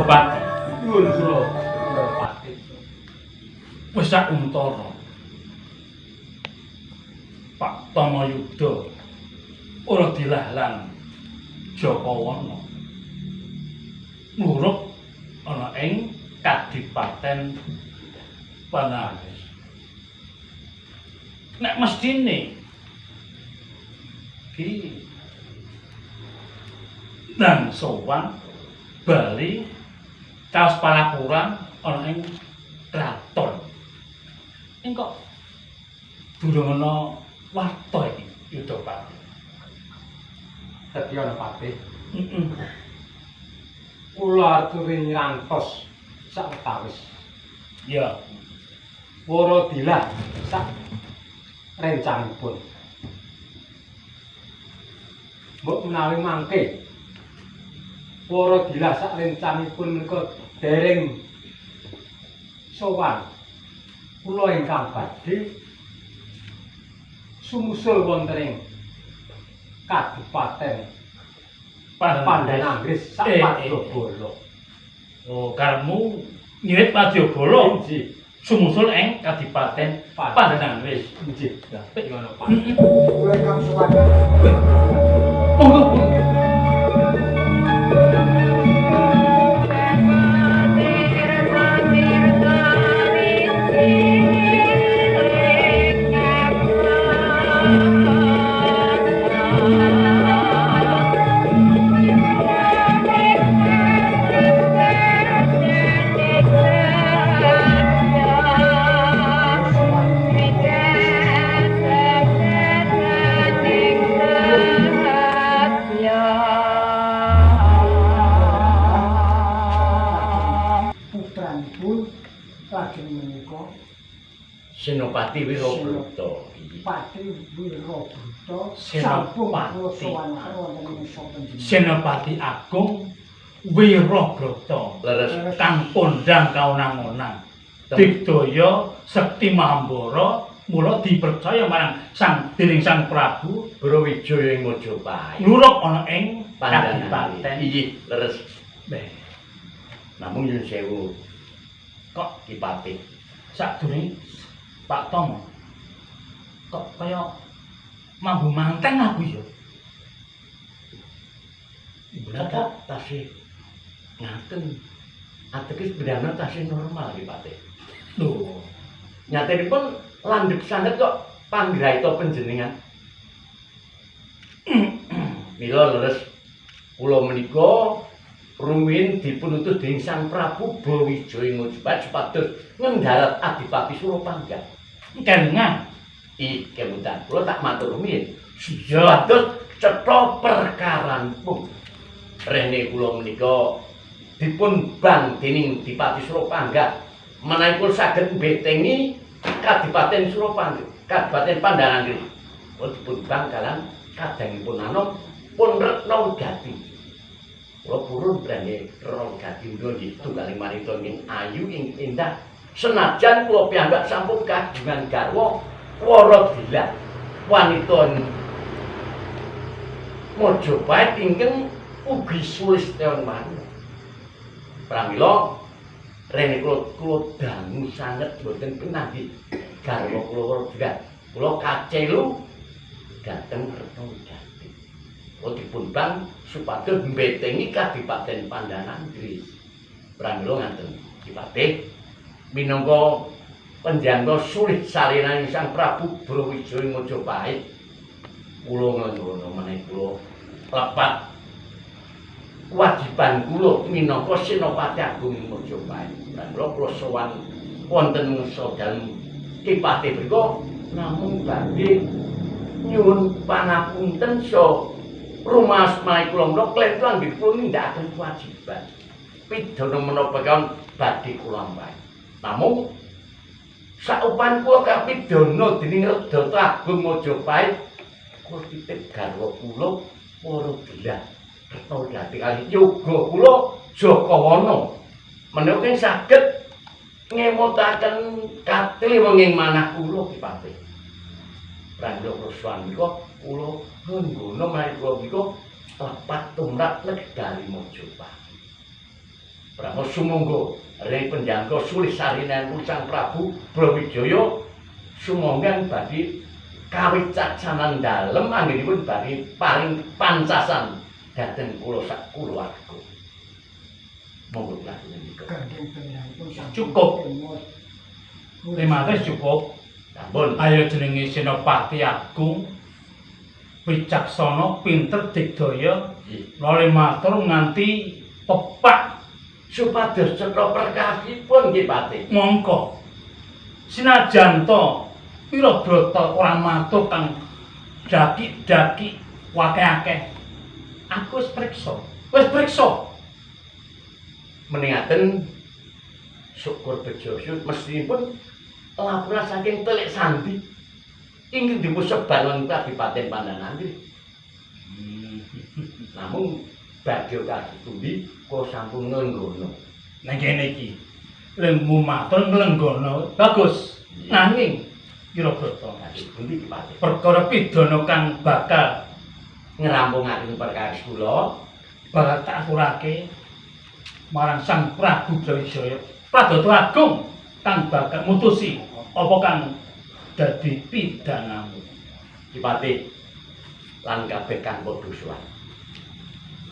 Senopati. Nuwun kula Senopati. Wis sak untara. Pak Tamayuda ora dilahlang Jakawana. Mluruk ana ing Kadipaten Panaris. Nek mestine ki nang sowan bali kaos palakuran ana ing kraton. Ing kok durung ana warta iki Yudapati. Setya Pati. Heeh. Kula aturi ngantos sawetawis. Ya, Para dilah sak rencangipun. Mbok menawi mangke para dilah sak rencangipun menika dereng sowan. Kula ingkang badhe sumusul wonten ing Kadipaten Pandananggris sak Padyabala. Oh, karmu nyirit Padyabala Inggih, sumusul ing Kadipaten Pandananggris. inggih. Ya, Ngono Pak. Kula ingkang sowan. monggo. Putranipun lajeng menika Senopati Wirabruta. Pati Wirabruta Senopati. sampun kula sowanaken wonten ing sapa jenengan. Senopati Agung Wirabruta Leres kang kondhang kaunang-unang. Digdaya Sekti Mahambara mula dipercaya marang dening Sang Prabu Brawijaya ing Majapahit. luruk ana ing Pandananggris. Kadipaten. Iya, leres. Beh, Namung nyuwun sewu kok Kipati. sadurunge Pak Tomo kok kaya mambu manteng aku ya. Kata tasih ngaten. Ateges bedana tasih normal Kipati. Lho, Nyatenipun landhep sanget kok panggraita panjenengan. Mila leres kula menika rumiyin dipunutus dening Sang Prabu Brawijaya Majapahit supados ngendharat Adipati Surapangga. kelingan. Iki kemutan kula tak matur rumiyin. Ya, Supados cetha perkaranipun. Rene kula menika dipun bang dening Dipati Surapangga menawi kula saged mbetengi Kadipaten Surapangga, Kadipaten Pandananggris. Kula dipun bang kalan kadangipun anom pun Retna Wigati. Kula purun rene Retna Wigati nggih tunggaling wanita ing ayu ing indah. Senajan kula piyambak sampun kagungan garwa para dilah wanita Majapahit ingkang ugi sulistya manah. Pramila rene kula dangu sanget boten pinanggih garwa kula dilah. Kula kacelu dhateng Retna Wigati. Kula dipun bang supados mbetengi Kadipaten Pandananggris. Pramila ngaten Kipati minangka penjangga sulih salinaning Sang Prabu Brawijaya Majapahit. Kula ngono menawi kula lepat kewajiban kula minangka Senopati Agung Majapahit. Lan kula sowan wonten sadalem Kipati mriku namung badhe nyuwun pangapunten so rumas maik kula menika klentang nggih kula nindakaken kewajiban. Pidana menapa kawon badhe kula ampahi. Namung saupan kula kapidana dening Redata Agung Majapahit kula titip garwa kula para dilah Retna Wigati kali yoga kula Jakawana menawi saged ngemutaken katil wenging manah kula Kipati. Pramila kula menika kula ngguna mari kula menika lepat tumrap negari Majapahit. Prabu sumangga ring penjangga sulih sarinan Sang Prabu Brawijaya sumangga badhe kawicaksanan dalem anggenipun badhe paring pancasan dhateng kula sak kulawarga. Monggo lajeneng nika. Gandeng pengiranipun Cukup. Terima kasih cukup. Sampun. Ayo jenenge Senopati Agung wicaksana pinter digdaya lare matur nganti pepak Supados cetha perkasipun nggih Patih. mongko sinajan to pira brata ora matur kang daki-daki wakeh-akeh aku wis priksa Meningaken syukur bejo mestinipun laporan saking Telik Sandi ingkang dipusebar wonten Kadipaten Pandanan. Namung badhe kasundi kok sampun nglenggono. nang kene iki lemu matur nglenggono bagus nanging kira brata Pundi Patih? perkara pidana kang bakal Ngrampungaken perkawis kula bakal tak aturake marang Sang Prabu Brawijaya Pradata Agung kang bakal mutusi apa kang dadi pidanamu. Patih lan kabeh kang padha suwan.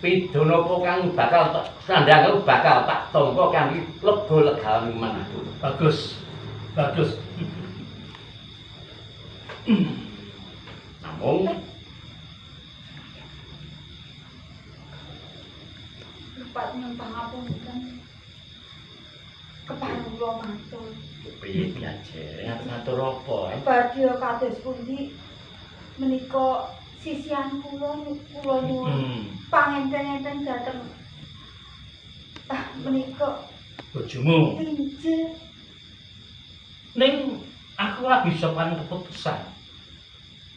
Pidana apa kang bakal sandhangan bakal tak tampa kanthi lega-leganing manatu. Bagus. Namung Pak nyumpang ngapunten. Kepareng kula matur. piye diajar ngatur apa? Badhe kados pundi menika sisihan kula nyuwun pangenten-enten dhateng menika Bojomu injil ning aku ora bisa paring keputusan.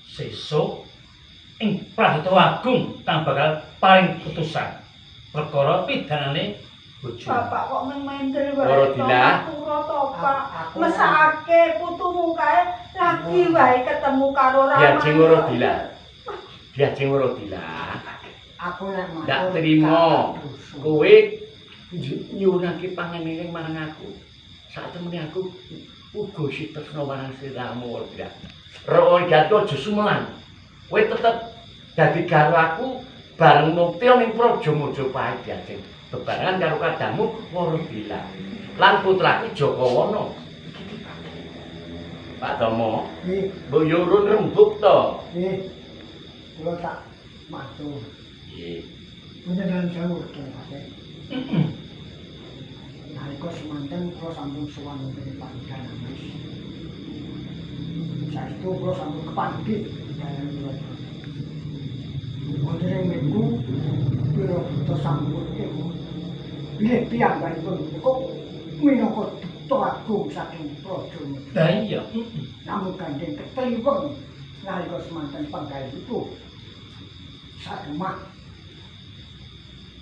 Sesuk ing Pradata Agung kang bakal paring keputusan perkara pidanane bojomu. Bapak kok mendel wae. Warodila. Matur to, Pak. Mesake putumu kae lagi wae ketemu karo Rama. Diajeng Warodila. Diajeng Warodila. Aku nek matur. Ndak trimo kowe nyuwunake panganening marang aku. Sak temene aku uga sitresna marang sliramu Warodila. Roh jatuh aja sumelan. Kowe tetep dadi garwa aku bareng mukti ning Praja Majapahit diajeng. Bebarengan karo kadangmu Warodila. Lan putraku Jakawana. Pak Tomo, Nggih, mbok yurun rembug to. nggih. Kula tak matur. Nggih. Panjenengan jauh to, Pak. Nalika semanten kula sampun sowan ing Panjenengan. Saestu kula sampun kepanggih dalam kula. Wonten ing mriku pira buta sampun ilmu. Bilih piyambakipun kok minangka duta agung saking praja. Lah iya. Namun gandeng ketriweng nalika semanten panggalipun sademah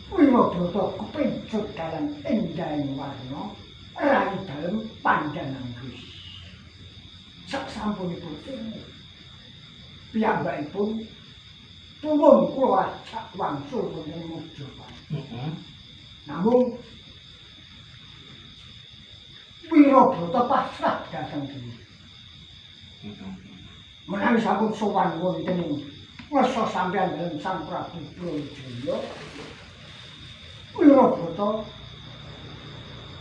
Wirobrata kepincut dalam endahing warna rai dalem pandangan Gusti. Saksampunipun piyambakipun turun kula ajak wangsul wonten Majapahit. Namun Wirobrata pasrah dhateng Gusti. Menawi sampun sowan wonten ing ngasa sampeyan dalem Sang Prabu Brawijaya, Wirobrata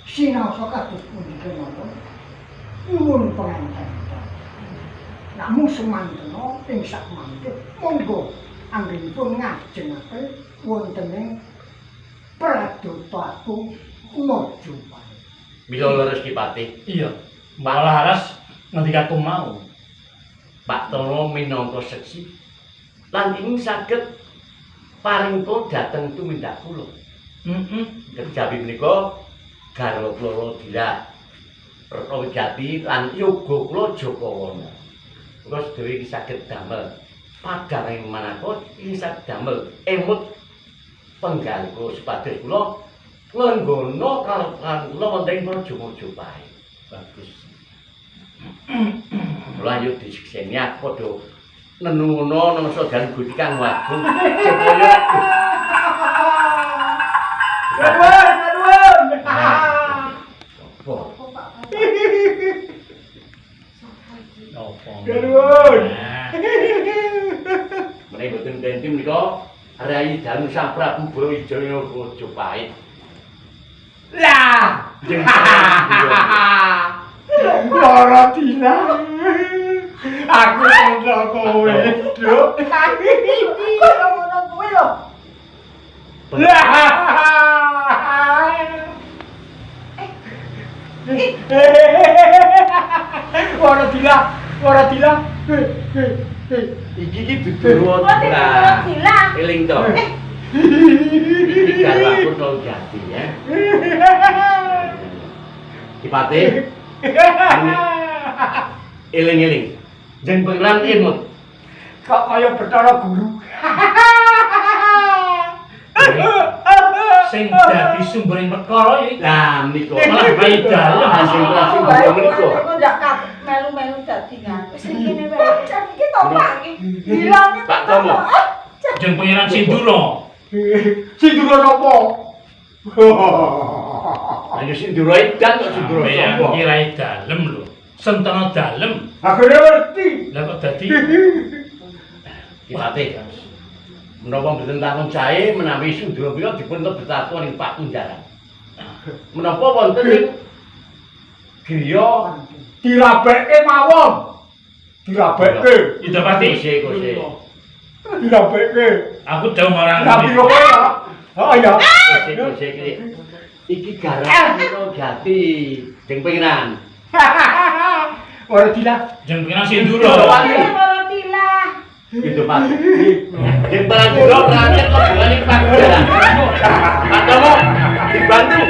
sinaosa kados pundi kemawon nyuwun panganten. Namung semantena ing sak mangke monggo anggenipun ngajengaken wonten ing Pradata Agung Majapahit. Mila leres Ki Patih. Iya. Malah laras ngendikaku mau. Pak Tono minangka seksi lan ingin saged paring pun dhateng tumindak kula. Kejawi menika garwa kula Warodila Retawejati lan yoga kula Jakawana. Kula sedaya iki saged damel padaring manapa iki saged damel emut penggalih kula supados kula nglenggono kalapan kula wonten ing Praja Majapahit. Bagus. Kula ayo disikseni aku padha nenungno nangsa dan Gusti Kang Wagung supaya Nuwun. Sang Prabu Brawijaya Majapahit. Lah. Hahaha. Lara Dina. Aku kandha kowe, Duk. Kok ngono kuwi lho. Lara Dina. Iki dudu Kok dibilang. Eling to. Iki garwaku nol jati ya. Kipate. Eling-eling. Jeng pengiran imut. Kok kaya Bathara Guru. Sing dadi sumbering perkara iki Lah menika malah bayi dalem Sing langsung menika. Aku ndak melu-melu dadi kan. Wis iki wae. Jan iki topak iki. Bilane Pak Tomo. jeng pangeran Sindura. Sindura napa? Ayo Sindura edan kok Sindura Yang sapa? kira dalem lho. Sentana dalem. Aku ngerti. Lah kok dadi Kipate. Menapa mboten takon jae menawi Sindura punika dipun lebetaken ing Pak Kunjaran. Menapa wonten ing griya Dirabekke mawon. Dirabekke. Idapati. kose. Dirabekke. Aku dawuh marang Tapi kok ya? Oh ya. Kose iki garap nol jati. Jeng pengiran. Ora Dina. jeng pangeran Sindura. Ora tilah. Itu Pak. Jeng barang dulu rakyat hubungan ing Pak Kunjaran. Pak Tomo dibantu.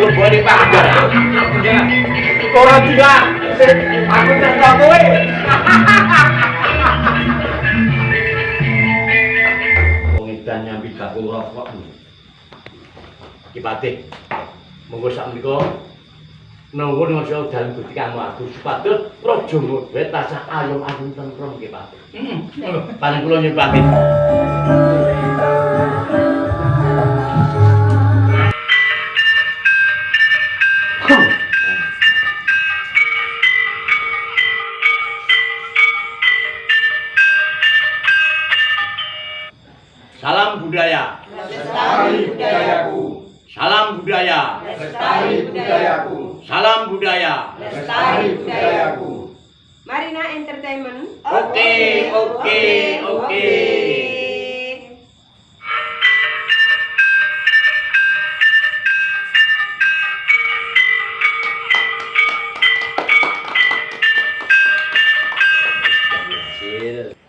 Hubungan ing Pak Kunjaran. Ora Dina. Aku cendha kowe. Wong edan nyambi gapul rokok. Kipate. Monggo sakmenika nuwun ngasa dalem Gusti Kang Agung supados praja Ngobet tansah ayom-ayom tentrem Kipate. Paling kula nyuwun pamit. Salam budaya. Lestari budayaku, Salam budaya. lestari budayaku, Salam budaya. lestari budayaku. Marina Entertainment. Oke.